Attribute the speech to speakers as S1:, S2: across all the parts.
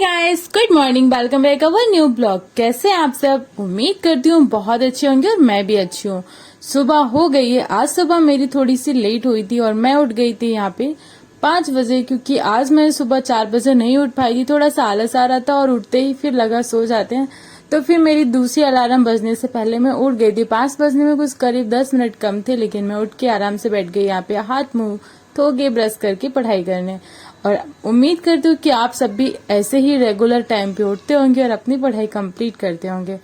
S1: Guys, good morning, welcome back our new blog. कैसे हैं आप सब? उम्मीद करती हूँ बहुत अच्छे होंगे और मैं भी अच्छी हूँ। सुबह हो गई है। आज सुबह मेरी थोड़ी सी लेट हुई थी और मैं उठ गई थी यहाँ पे 5 बजे, क्योंकि आज मैं सुबह 4 बजे नहीं उठ पाई थी। थोड़ा सा आलस आ रहा था और उठते ही फिर लगा सो जाते हैं, तो फिर मेरी दूसरी अलार्म बजने से पहले मैं उठ गई थी। 5 बजने में कुछ करीब 10 मिनट कम थे, लेकिन मैं उठ के आराम से बैठ गई यहाँ पे, हाथ मुंह धो के ब्रश करके पढ़ाई करने। और उम्मीद करती हूँ कि आप सब भी ऐसे ही रेगुलर टाइम पे उठते होंगे और अपनी पढ़ाई कंप्लीट करते होंगे।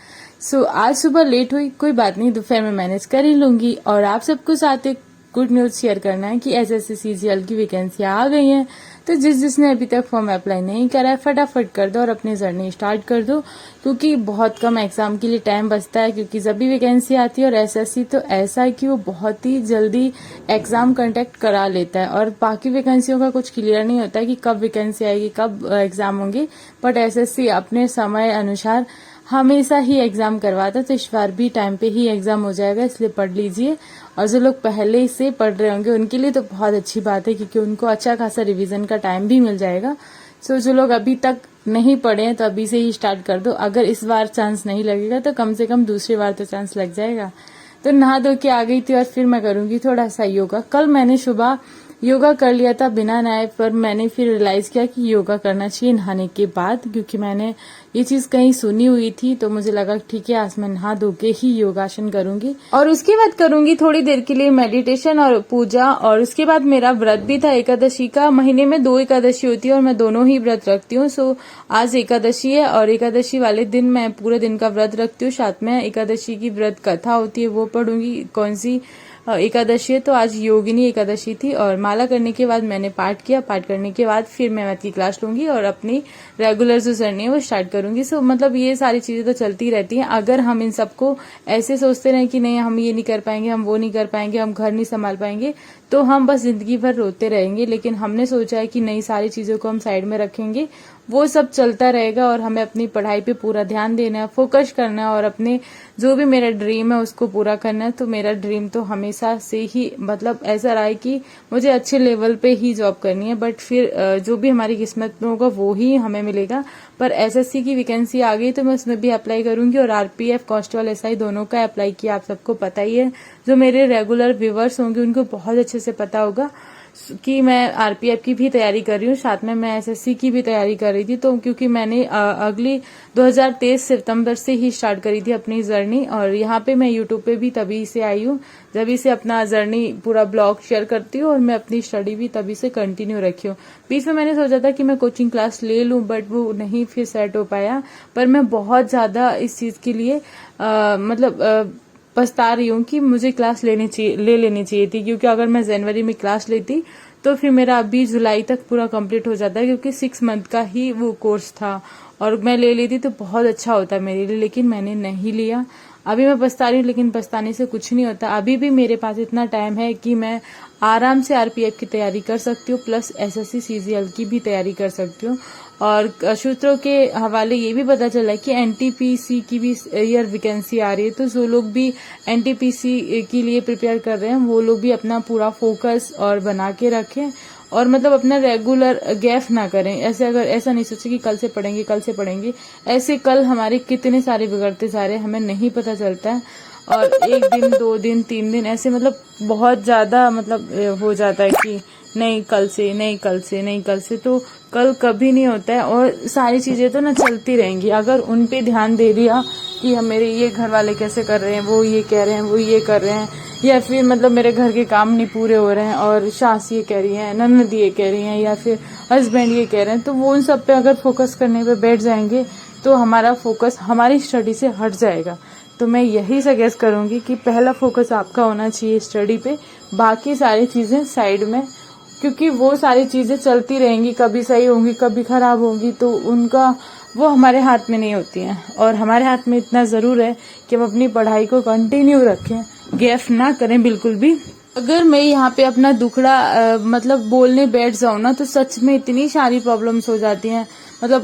S1: आज सुबह लेट हुई, कोई बात नहीं, दोपहर में मैनेज कर ही लूंगी। और आप सबको साथ एक गुड न्यूज शेयर करना है कि एसएससी सीजीएल की वैकेंसियां आ गई हैं। तो जिसने अभी तक फॉर्म अप्लाई नहीं करा है, फटाफट कर दो और अपनी जर्नी स्टार्ट कर दो, क्योंकि बहुत कम एग्जाम के लिए टाइम बचता है। क्योंकि जब भी वैकेंसी आती है और एसएससी तो ऐसा है कि वो बहुत ही जल्दी एग्जाम कंडक्ट करा लेता है, और बाकी वैकेंसियों का कुछ क्लियर नहीं होता है कि कब वैकेंसी आएगी, कब एग्जाम होंगे। बट एसएससी अपने समय अनुसार हमेशा ही एग्जाम करवाता है, तो इस बार भी टाइम पे ही एग्जाम हो जाएगा, इसलिए पढ़ लीजिए। और जो लोग पहले से पढ़ रहे होंगे उनके लिए तो बहुत अच्छी बात है, क्योंकि उनको अच्छा खासा रिवीजन का टाइम भी मिल जाएगा। जो लोग अभी तक नहीं पढ़े हैं तो अभी से ही स्टार्ट कर दो। अगर इस बार चांस नहीं लगेगा तो कम से कम दूसरी बार तो चांस लग जाएगा। तो नहा धो के आ गई थी और फिर मैं करूंगी थोड़ा सा योगा। कल मैंने सुबह योगा कर लिया था बिना नहाए, पर मैंने फिर रियलाइज किया कि योगा करना चाहिए नहाने के बाद, क्योंकि मैंने ये चीज कहीं सुनी हुई थी। तो मुझे लगा ठीक है, आज मैं नहा धो के ही योगासन करूंगी और उसके बाद करूंगी थोड़ी देर के लिए मेडिटेशन और पूजा। और उसके बाद मेरा व्रत भी था एकादशी का। महीने में 2 एकादशी होती है और मैं दोनों ही व्रत रखती हूँ। आज एकादशी है और एकादशी वाले दिन मैं पूरे दिन का व्रत रखती हूँ। साथ में एकादशी की व्रत कथा होती है, वो पढ़ूंगी। कौन सी एकादशी है? तो आज योगिनी एकादशी थी। और माला करने के बाद मैंने पाठ किया। पाठ करने के बाद फिर मैं मैथ की क्लास लूंगी और अपनी रेगुलर जो जर्नी है वो स्टार्ट करूंगी। मतलब ये सारी चीजें तो चलती रहती हैं। अगर हम इन सबको ऐसे सोचते रहे कि नहीं हम ये नहीं कर पाएंगे, हम वो नहीं कर पाएंगे, हम घर नहीं संभाल पाएंगे, तो हम बस जिंदगी भर रोते रहेंगे। लेकिन हमने सोचा है कि नई सारी चीजों को हम साइड में रखेंगे, वो सब चलता रहेगा और हमें अपनी पढ़ाई पे पूरा ध्यान देना है, फोकस करना है और अपने जो भी मेरा ड्रीम है उसको पूरा करना है। तो मेरा ड्रीम तो हमेशा से ही ऐसा रहा है कि मुझे अच्छे लेवल पे ही जॉब करनी है। बट फिर जो भी हमारी किस्मत में होगा वो ही हमें मिलेगा। पर एसएससी की वैकेंसी आ गई तो मैं उसमें भी अप्लाई करूंगी। और आरपीएफ, कांस्टेबल, एसआई दोनों का अप्लाई किया, आप सबको पता ही है। जो मेरे रेगुलर व्यूवर्स होंगे उनको बहुत अच्छे से पता होगा कि मैं आरपीएफ की भी तैयारी कर रही हूँ, साथ में मैं एसएससी की भी तैयारी कर रही थी। तो क्योंकि मैंने अगली 2023 सितंबर से ही स्टार्ट करी थी अपनी जर्नी। और यहाँ पे मैं यूट्यूब पे भी तभी से आई हूँ, जब से अपना जर्नी पूरा ब्लॉग शेयर करती हूँ। और मैं अपनी स्टडी भी तभी से कंटिन्यू रखी हूँ। बीच में मैंने सोचा था कि मैं कोचिंग क्लास ले लूँ, बट वो नहीं फिर सेट हो पाया। पर मैं बहुत ज्यादा इस चीज के लिए पछता रही हूँ कि मुझे क्लास ले लेनी चाहिए थी। क्योंकि अगर मैं जनवरी में क्लास लेती तो फिर मेरा अभी जुलाई तक पूरा कंप्लीट हो जाता है, क्योंकि 6 मंथ का ही वो कोर्स था। और मैं ले लेती तो बहुत अच्छा होता मेरे लिए, लेकिन मैंने नहीं लिया। अभी मैं पछता रही हूँ, लेकिन पछताने से कुछ नहीं होता। अभी भी मेरे पास इतना टाइम है कि मैं आराम से आरपीएफ की तैयारी कर सकती हूँ, प्लस एसएससी सीजीएल की भी तैयारी कर सकती हूँ। और सूत्रों के हवाले ये भी पता चला कि एनटीपीसी की भी ईयर वैकेंसी आ रही है। तो जो लोग भी एनटीपीसी के लिए प्रिपेयर कर रहे हैं वो लोग भी अपना पूरा फोकस और बना के रखें, और अपना रेगुलर गैप ना करें। ऐसा नहीं सोचे कि कल से पढ़ेंगे। ऐसे कल हमारे कितने सारे बिगड़ते जा रहे हैं, हमें नहीं पता चलता है। और 1 दिन 2 दिन 3 दिन ऐसे बहुत ज्यादा हो जाता है कि नहीं कल से। तो कल कभी नहीं होता है। और सारी चीजें तो चलती रहेंगी। अगर उन पे ध्यान दे दिया कि हम मेरे ये घर वाले कैसे कर रहे हैं, वो ये कह रहे हैं, वो ये कर रहे हैं, या फिर मेरे घर के काम नहीं पूरे हो रहे हैं और सास ये कह रही है, ननद ये कह रही है, या फिर हस्बैंड ये कह रहे हैं, तो वो उन सब पे अगर फोकस करने पे बैठ जाएंगे तो हमारा फोकस हमारी स्टडी से हट जाएगा। तो मैं यही सजेस्ट करूंगी कि पहला फोकस आपका होना चाहिए स्टडी पे, बाकी सारी चीजें साइड में, क्योंकि वो सारी चीजें चलती रहेंगी, कभी सही होंगी कभी खराब होंगी, तो वो हमारे हाथ में नहीं होती हैं। और हमारे हाथ में इतना जरूर है कि हम अपनी पढ़ाई को कंटिन्यू रखें, गैप ना करें बिल्कुल भी। अगर मैं यहाँ पे अपना दुखड़ा बोलने बैठ जाऊँ ना, तो सच में इतनी सारी प्रॉब्लम्स हो जाती हैं।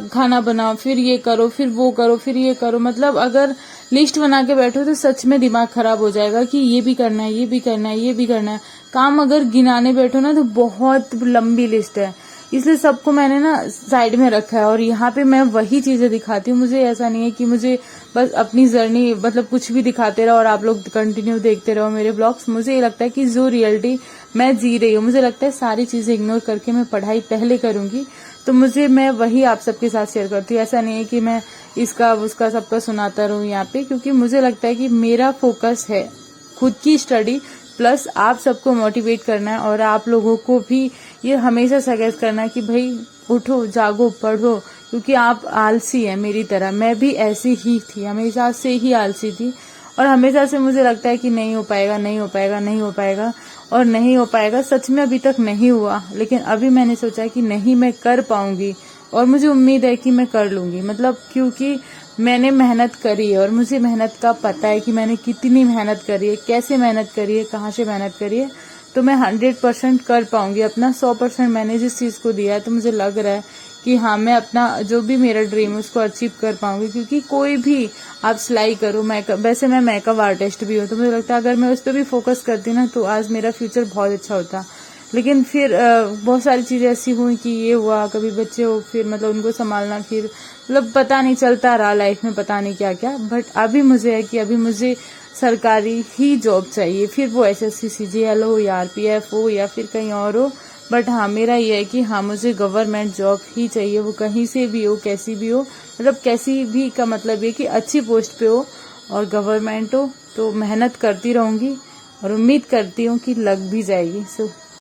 S1: खाना बनाओ, फिर ये करो, फिर वो करो, फिर ये करो। अगर लिस्ट बना के बैठो तो सच में दिमाग खराब हो जाएगा कि ये भी करना है, ये भी करना है, ये भी करना है। काम अगर गिनाने बैठो ना तो बहुत लंबी लिस्ट है इसलिए सबको मैंने ना साइड में रखा है और यहाँ पे मैं वही चीजें दिखाती हूँ। मुझे ऐसा नहीं है कि मुझे बस अपनी जर्नी मतलब कुछ भी दिखाते रहो और आप लोग कंटिन्यू देखते रहो मेरे ब्लॉग्स। मुझे ये लगता है कि जो रियलिटी मैं जी रही हूँ, मुझे लगता है सारी चीजें इग्नोर करके मैं पढ़ाई पहले करूंगी, तो मैं वही आप सबके साथ शेयर करती हूँ। ऐसा नहीं है कि मैं इसका उसका सबका सुनाता रहूं यहाँ पे, क्योंकि मुझे लगता है कि मेरा फोकस है खुद की स्टडी प्लस आप सबको मोटिवेट करना है और आप लोगों को भी ये हमेशा सजेस्ट करना है कि भाई उठो, जागो, पढ़ो, क्योंकि आप आलसी हैं मेरी तरह। मैं भी ऐसी ही थी, हमेशा से ही आलसी थी और हमेशा से मुझे लगता है कि नहीं हो पाएगा, नहीं हो पाएगा, नहीं हो पाएगा और नहीं हो पाएगा। सच में अभी तक नहीं हुआ, लेकिन अभी मैंने सोचा कि नहीं, मैं कर पाऊंगी और मुझे उम्मीद है कि मैं कर लूंगी। मतलब क्योंकि मैंने मेहनत करी है और मुझे मेहनत का पता है कि मैंने कितनी मेहनत करी है, कैसे मेहनत करी है, कहाँ से मेहनत करी है, तो मैं 100% कर पाऊंगी अपना 100%। मैंने जिस चीज को दिया है तो मुझे लग रहा है कि हाँ, मैं अपना जो भी मेरा ड्रीम है उसको अचीव कर पाऊंगी। क्योंकि कोई भी आप सिलाई करो, मेकअप, वैसे मैं मेकअप आर्टिस्ट भी हूँ, तो मुझे लगता है अगर मैं उस पर भी फोकस करती ना तो आज मेरा फ्यूचर बहुत अच्छा होता। लेकिन फिर बहुत सारी चीजें ऐसी हुई कि ये हुआ, कभी बच्चे हो, फिर मतलब उनको संभालना, फिर मतलब पता नहीं चलता रहा लाइफ में, पता नहीं क्या क्या। बट अभी मुझे है कि अभी मुझे सरकारी ही जॉब चाहिए, फिर वो SSC CGL हो या RPF हो या फिर कहीं और हो। बट हाँ, मेरा ये है कि हाँ, मुझे गवर्नमेंट जॉब ही चाहिए, वो कहीं से भी हो, कैसी भी हो। मतलब कैसी भी का मतलब ये कि अच्छी पोस्ट पे हो और गवर्नमेंट हो। तो मेहनत करती रहूंगी और उम्मीद करती हूँ कि लग भी जाएगी। सो